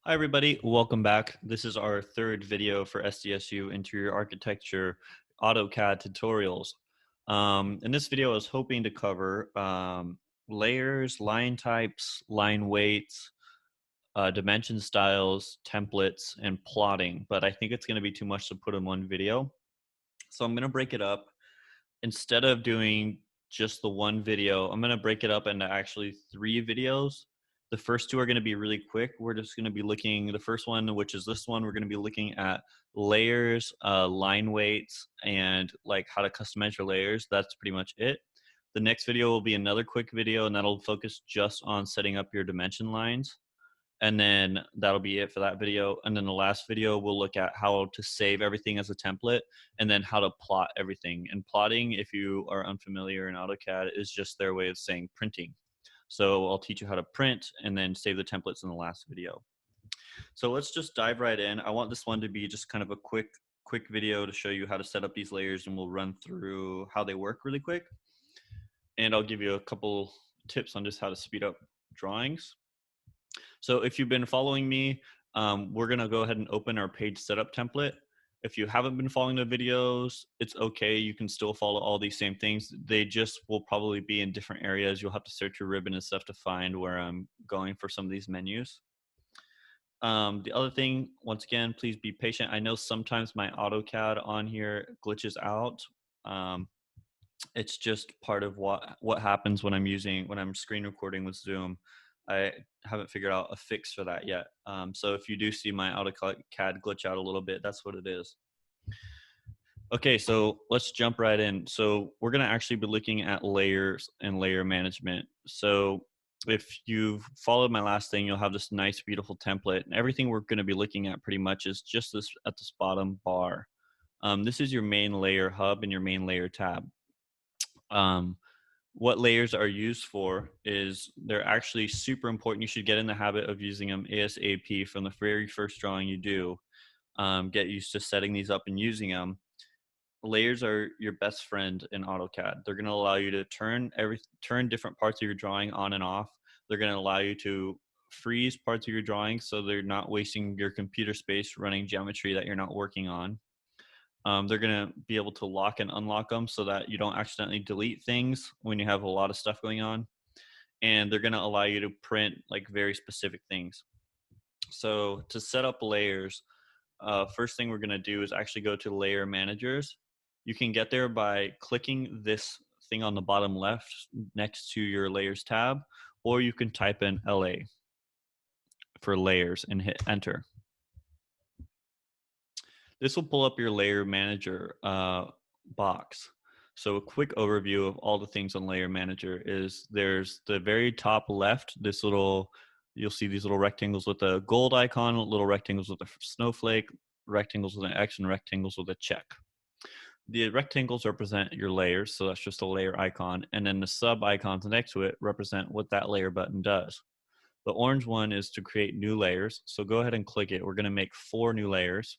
Hi everybody, welcome back. This is our third video for SDSU Interior Architecture AutoCAD tutorials. In this video I was hoping to cover layers, line types, line weights, dimension styles, templates, and plotting, but I think it's going to be too much to put in one video. So I'm going to break it up. Instead of doing just the one video, I'm going to break it up into actually 3 videos. The first 2 are going to be really quick. We're just going to be looking, the first one, which is this one, we're going to be looking at layers, line weights, and like how to customize your layers. That's pretty much it. The next video will be another quick video, and that'll focus just on setting up your dimension lines. And then that'll be it for that video. And then the last video, we'll look at how to save everything as a template and then how to plot everything. And plotting, if you are unfamiliar in AutoCAD, is just their way of saying printing. So I'll teach you how to print and then save the templates in the last video. So let's just dive right in. I want this one to be just kind of a quick video to show you how to set up these layers, and we'll run through how they work really quick. And I'll give you a couple tips on just how to speed up drawings. So if you've been following me, we're gonna go ahead and open our page setup template. If you haven't been following the videos, it's okay. You can still follow all these same things. They just will probably be in different areas. You'll have to search your ribbon and stuff to find where I'm going for some of these menus. The other thing, once again, please be patient. I know sometimes my AutoCAD on here glitches out. It's just part of what happens when I'm screen recording with Zoom. I haven't figured out a fix for that yet. So if you do see my AutoCAD glitch out a little bit, that's what it is. Okay, so let's jump right in. So we're gonna actually be looking at layers and layer management. So if you've followed my last thing, you'll have this nice, beautiful template. And everything we're gonna be looking at pretty much is just this at this bottom bar. This is your main layer hub and your main layer tab. What layers are used for is they're actually super important. You should get in the habit of using them ASAP from the very first drawing you do. Get used to setting these up and using them. Layers are your best friend in AutoCAD. They're going to allow you to turn different parts of your drawing on and off. They're going to allow you to freeze parts of your drawing so they're not wasting your computer space running geometry that you're not working on. They're going to be able to lock and unlock them so that you don't accidentally delete things when you have a lot of stuff going on. And they're going to allow you to print like very specific things. So to set up layers, first thing we're going to do is actually go to layer managers. You can get there by clicking this thing on the bottom left next to your layers tab, or you can type in LA for layers and hit enter. This will pull up your layer manager box. So a quick overview of all the things on layer manager is there's the very top left, you'll see these little rectangles with a gold icon, little rectangles with a snowflake, rectangles with an X, and rectangles with a check. The rectangles represent your layers, so that's just a layer icon, and then the sub icons next to it represent what that layer button does. The orange one is to create new layers, so go ahead and click it. We're going to make 4 new layers.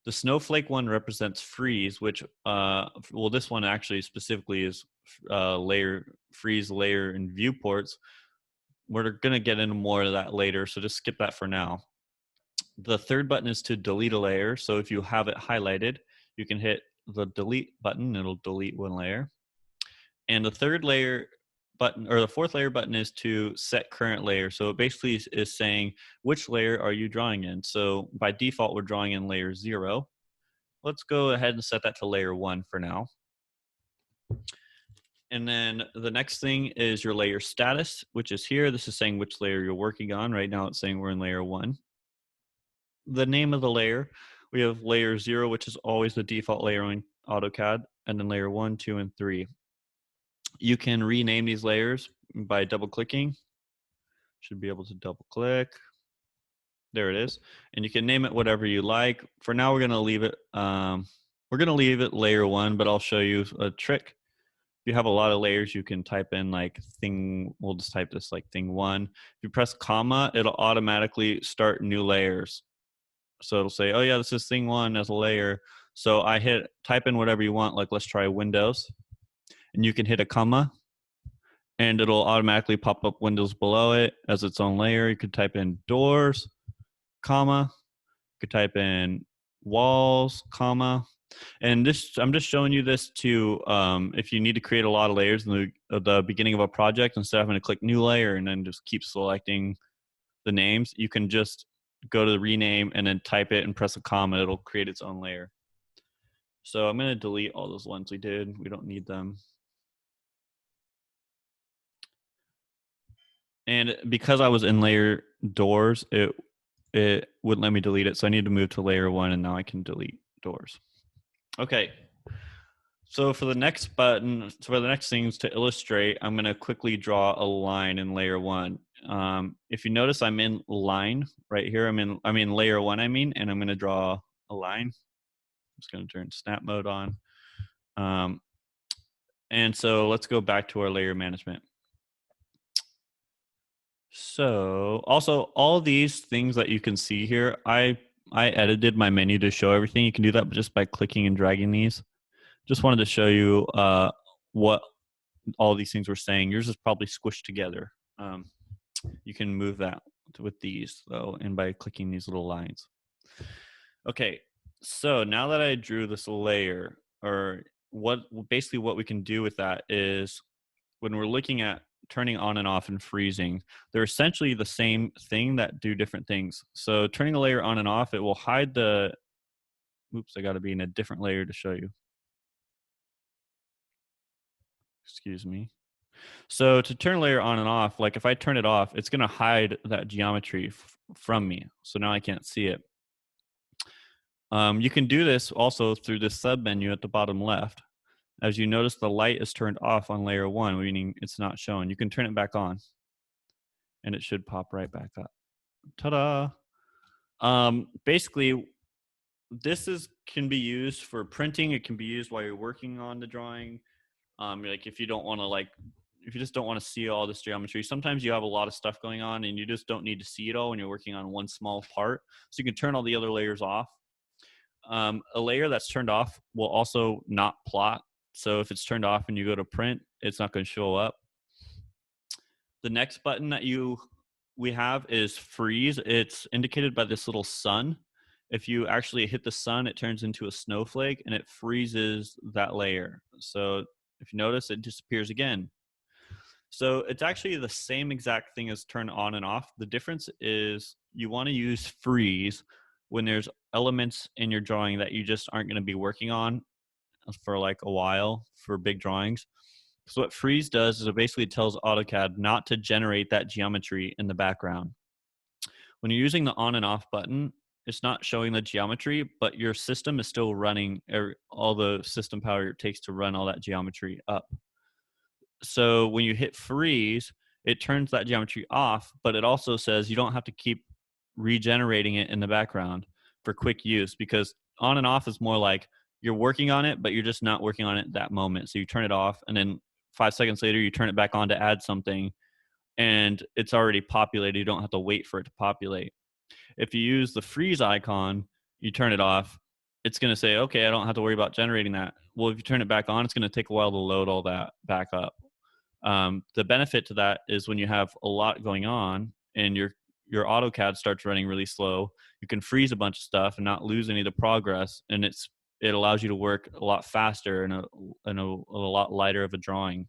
The snowflake one represents freeze, which, well, this one actually specifically is freeze, layer, and viewports. We're going to get into more of that later, so just skip that for now. The third button is to delete a layer. So if you have it highlighted, you can hit the delete button, it'll delete one layer. And the third layer button, or the fourth layer button, is to set current layer. So it basically is saying which layer are you drawing in. So by default, we're drawing in layer 0. Let's go ahead and set that to layer 1 for now. And then the next thing is your layer status, which is here. This is saying which layer you're working on. Right now it's saying we're in layer 1. The name of the layer, we have layer 0, which is always the default layer in AutoCAD, and then layer 1, 2, and 3. You can rename these layers by double clicking. Should be able to double click. There it is. And you can name it whatever you like. For now, we're going to leave it layer 1, but I'll show you a trick. If you have a lot of layers, you can type in like we'll just type this like thing 1. If you press comma, it'll automatically start new layers. So it'll say, oh yeah, this is thing 1 as a layer. So type in whatever you want, like let's try Windows. And you can hit a comma, and it'll automatically pop up windows below it as its own layer. You could type in doors, comma. You could type in walls, comma. And this, I'm just showing you this to, if you need to create a lot of layers in the beginning of a project, instead of having to click new layer and then just keep selecting the names, you can just go to the rename and then type it and press a comma. It'll create its own layer. So I'm going to delete all those ones we did. We don't need them. And because I was in layer doors, it wouldn't let me delete it. So I need to move to layer 1, and now I can delete doors. Okay. So for the next button, for the next things to illustrate, I'm going to quickly draw a line in layer 1. If you notice, I'm in line right here. I'm in layer 1, and I'm going to draw a line. I'm just going to turn snap mode on. And so let's go back to our layer management. So also all these things that you can see here, I edited my menu to show everything. You can do that just by clicking and dragging these. Just wanted to show you what all these things were saying. Yours is probably squished together. You can move that with these though, and by clicking these little lines. Okay, so now that I drew this layer, or basically what we can do with that is, when we're looking at turning on and off and freezing, they're essentially the same thing that do different things. So turning a layer on and off, it will hide the, oops, I got to be in a different layer to show you. Excuse me. So to turn a layer on and off, like if I turn it off, it's going to hide that geometry from me. So now I can't see it. You can do this also through this sub menu at the bottom left. As you notice, the light is turned off on layer 1, meaning it's not shown. You can turn it back on, and it should pop right back up. Ta-da! Basically, this can be used for printing. It can be used while you're working on the drawing. Like if you don't want to if you just don't want to see all this geometry, sometimes you have a lot of stuff going on and you just don't need to see it all when you're working on one small part. So you can turn all the other layers off. A layer that's turned off will also not plot. So if it's turned off and you go to print, it's not going to show up. The next button that we have is freeze. It's indicated by this little sun. If you actually hit the sun, it turns into a snowflake and it freezes that layer. So if you notice, it disappears again. So it's actually the same exact thing as turn on and off. The difference is you want to use freeze when there's elements in your drawing that you just aren't going to be working on for like a while for big drawings. So what freeze does is it basically tells AutoCAD not to generate that geometry in the background. When you're using the on and off button, it's not showing the geometry, but your system is still running all the system power it takes to run all that geometry up. So when you hit freeze, it turns that geometry off, but it also says you don't have to keep regenerating it in the background for quick use, because on and off is more like you're working on it, but you're just not working on it at that moment. So you turn it off, and then 5 seconds later, you turn it back on to add something, and it's already populated. You don't have to wait for it to populate. If you use the freeze icon, you turn it off, it's going to say, okay, I don't have to worry about generating that. Well, if you turn it back on, it's going to take a while to load all that back up. The benefit to that is when you have a lot going on and your AutoCAD starts running really slow, you can freeze a bunch of stuff and not lose any of the progress, and it allows you to work a lot faster and a lot lighter of a drawing.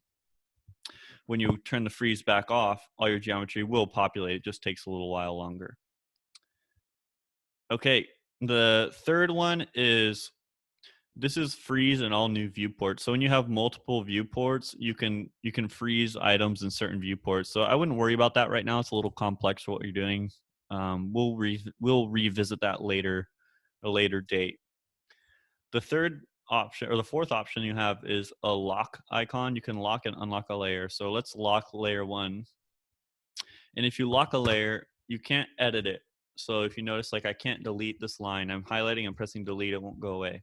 When you turn the freeze back off, all your geometry will populate. It just takes a little while longer. Okay, the third one is, this is freeze in all new viewports. So when you have multiple viewports, you can freeze items in certain viewports. So I wouldn't worry about that right now. It's a little complex for what you're doing. We'll revisit that later, a later date. The third option, or the fourth option you have, is a lock icon. You can lock and unlock a layer. So let's lock layer 1. And if you lock a layer, you can't edit it. So if you notice, like I can't delete this line. I'm highlighting and pressing delete, it won't go away.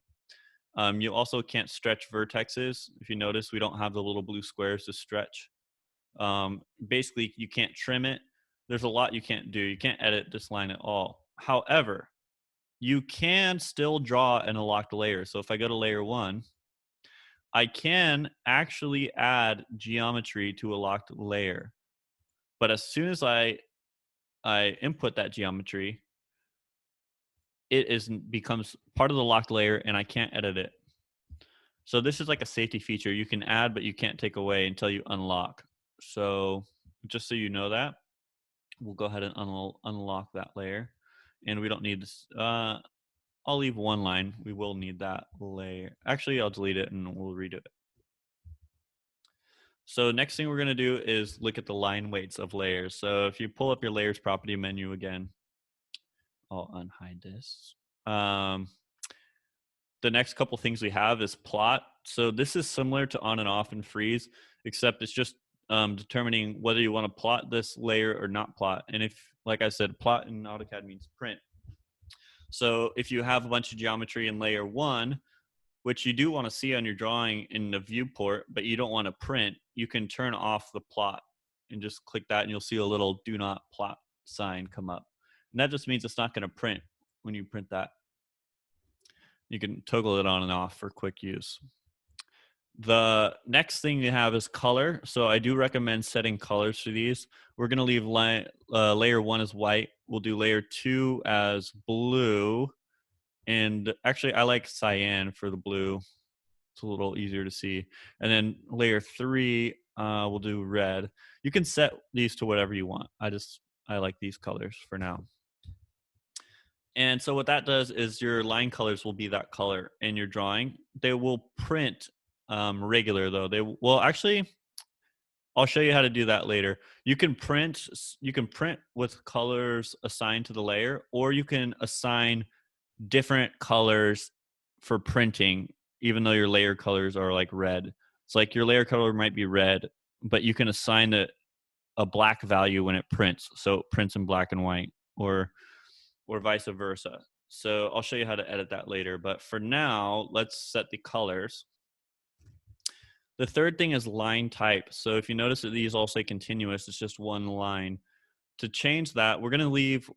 You also can't stretch vertexes. If you notice, we don't have the little blue squares to stretch. Basically, you can't trim it. There's a lot you can't do. You can't edit this line at all. However, you can still draw an unlocked layer. So if I go to layer 1, I can actually add geometry to a locked layer, but as soon as I input that geometry, becomes part of the locked layer and I can't edit it. So this is like a safety feature. You can add, but you can't take away until you unlock. So just so you know that, we'll go ahead and unlock that layer. And we don't need this. I'll leave one line. We will need that layer. Actually, I'll delete it and we'll redo it. So next thing we're going to do is look at the line weights of layers. So if you pull up your layers property menu again, I'll unhide this. The next couple things we have is plot. So this is similar to on and off and freeze, except it's just determining whether you want to plot this layer or not plot. And if, like I said, plot in AutoCAD means print. So if you have a bunch of geometry in layer 1, which you do want to see on your drawing in the viewport, but you don't want to print, you can turn off the plot and just click that and you'll see a little do not plot sign come up. And that just means it's not going to print when you print that. You can toggle it on and off for quick use. The next thing you have is color. So I do recommend setting colors for these. We're going to leave layer 1 as white. We'll do layer 2 as blue. And actually, I like cyan for the blue. It's a little easier to see. And then layer 3, we'll do red. You can set these to whatever you want. I like these colors for now. And so what that does is your line colors will be that color in your drawing. They will print regular though. Actually, I'll show you how to do that later. You can print with colors assigned to the layer, or you can assign different colors for printing, even though your layer colors are like red. It's like your layer color might be red, but you can assign a black value when it prints. So it prints in black and white, or vice versa. So I'll show you how to edit that later. But for now, let's set the colors. The third thing is line type. So if you notice that these all say continuous, it's just one line. To change that, we're going to leave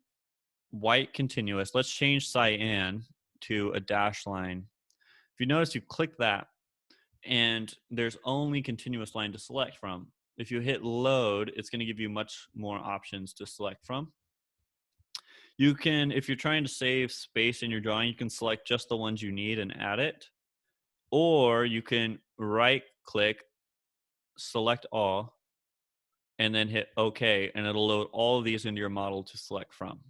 white continuous. Let's change cyan to a dash line. If you notice, you click that, and there's only continuous line to select from. If you hit load, it's going to give you much more options to select from. You can, if you're trying to save space in your drawing, you can select just the ones you need and add it. Or you can right click, select all, and then hit OK, and it'll load all of these into your model to select from.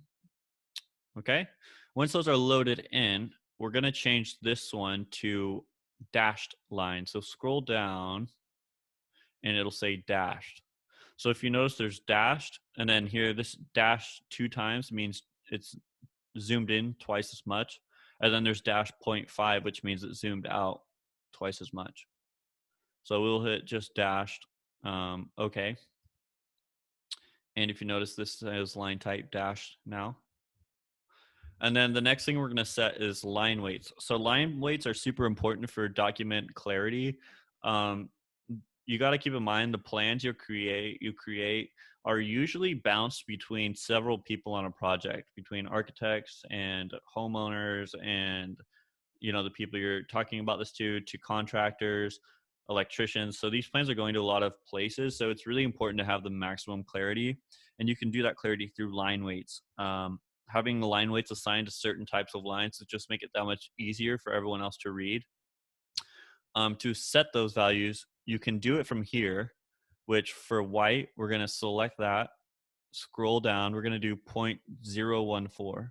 Okay? Once those are loaded in, we're going to change this one to dashed line. So scroll down, and it'll say dashed. So if you notice there's dashed, and then here this dash 2 times means it's zoomed in twice as much. And then there's dash 0.5, which means it zoomed out twice as much. So we'll hit just dashed, okay. And if you notice, this says line type dash now. And then the next thing we're going to set is line weights. So line weights are super important for document clarity. You got to keep in mind the plans you create are usually bounced between several people on a project, between architects and homeowners and the people you're talking about this to contractors, electricians. So these plans are going to a lot of places. So it's really important to have the maximum clarity, and you can do that clarity through line weights. Having the line weights assigned to certain types of lines to just make it that much easier for everyone else to read. To set those values, you can do it from here, which for white, we're going to select that, scroll down, we're going to do 0.014.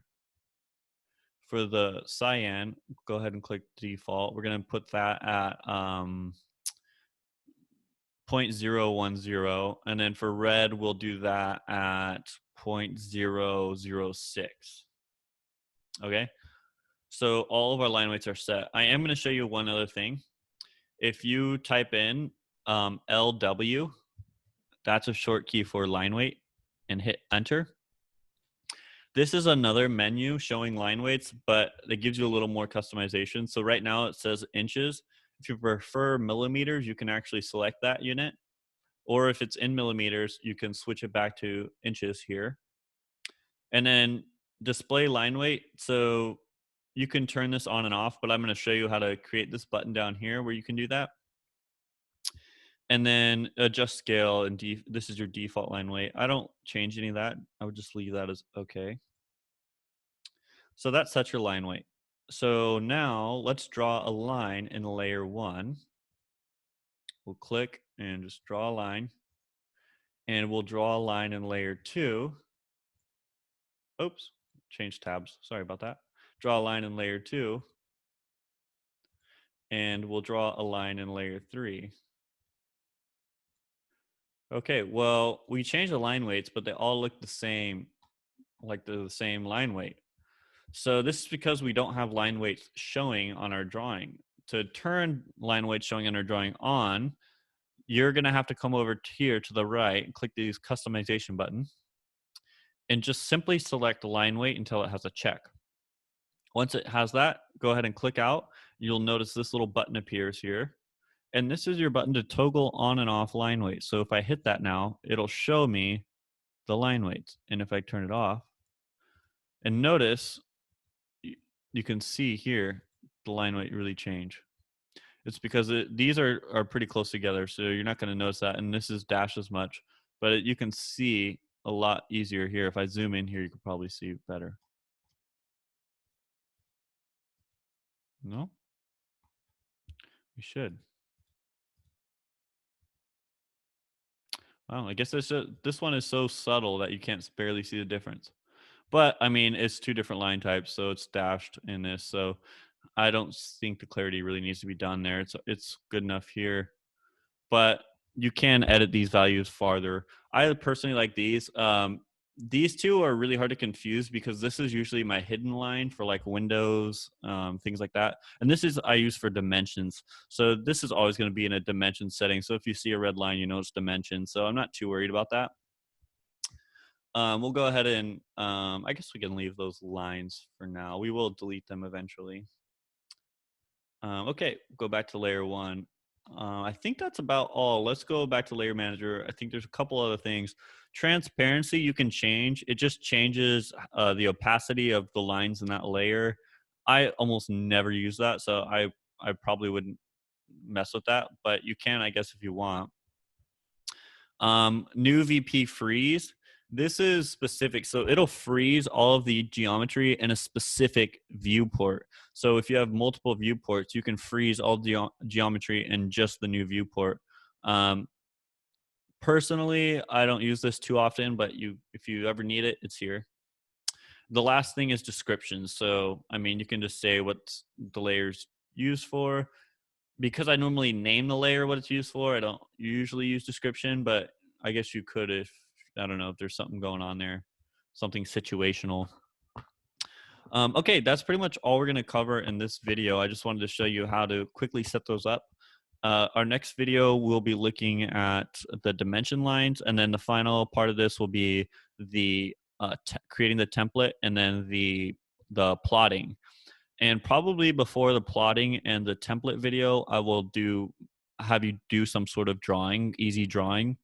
For the cyan, go ahead and click default. We're going to put that at 0.010. And then for red, we'll do that at 0.006. Okay, so all of our line weights are set. I am going to show you one other thing. If you type in LW, that's a short key for line weight, and hit enter. This is another menu showing line weights, but it gives you a little more customization. So right now it says inches. If you prefer millimeters, you can actually select that unit. Or if it's in millimeters, you can switch it back to inches here. And then display line weight. So you can turn this on and off, but I'm going to show you how to create this button down here where you can do that. and then adjust scale and this is your default line weight. I don't change any of that. I would just leave that as okay. So that sets your line weight. So now let's draw a line in layer 1. We'll click and just draw a line, and we'll draw a line in layer 2. Oops, change tabs. Sorry about that. Draw a line in layer 2, and we'll draw a line in layer 3. Okay, well, we changed the line weights, but they all look the same, like they're the same line weight. So this is because we don't have line weights showing on our drawing. To turn line weights showing on our drawing on, you're gonna have to come over here to the right and click this customization button and just simply select line weight until it has a check. Once it has that, go ahead and click out. You'll notice this little button appears here. And this is your button to toggle on and off line weight. So if I hit that now, it'll show me the line weights. And if I turn it off, and notice, you can see here, the line weight really change. It's because these are pretty close together, so you're not gonna notice that. And this is dashed as much, but you can see a lot easier here. If I zoom in here, you can probably see better. No? We should. Wow, I guess this one is so subtle that you can't barely see the difference. But I mean, it's two different line types, so it's dashed in this. So I don't think the clarity really needs to be done there. It's good enough here, but you can edit these values farther. I personally like these. These two are really hard to confuse because this is usually my hidden line for like windows, things like that. And this is I use for dimensions. So this is always going to be in a dimension setting. So if you see a red line, you know it's dimension. So I'm not too worried about that. We'll go ahead and I guess we can leave those lines for now. We will delete them eventually. Okay, go back to layer 1. I think that's about all. Let's go back to layer manager. I think there's a couple other things. Transparency you can change. It just changes the opacity of the lines in that layer. I almost never use that, so I probably wouldn't mess with that, but you can, I guess, if you want. New VP freeze. This is specific. So it'll freeze all of the geometry in a specific viewport. So if you have multiple viewports, you can freeze all geometry in just the new viewport. Personally, I don't use this too often, but if you ever need it, it's here. The last thing is descriptions. So, I mean, you can just say what the layer's used for. Because I normally name the layer what it's used for, I don't usually use description, but I guess you could if, I don't know, if there's something going on there, something situational. Okay, that's pretty much all we're going to cover in this video. I just wanted to show you how to quickly set those up. Our next video, we'll be looking at the dimension lines, and then the final part of this will be the creating the template and then the plotting. And probably before the plotting and the template video, I will have you do some sort of drawing, easy drawing.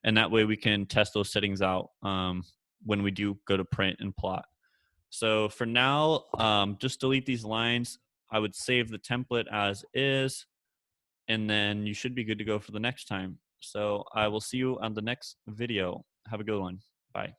And that way we can test those settings out when we do go to print and plot. So for now, just delete these lines. I would save the template as is, and then you should be good to go for the next time. So I will see you on the next video. Have a good one. Bye.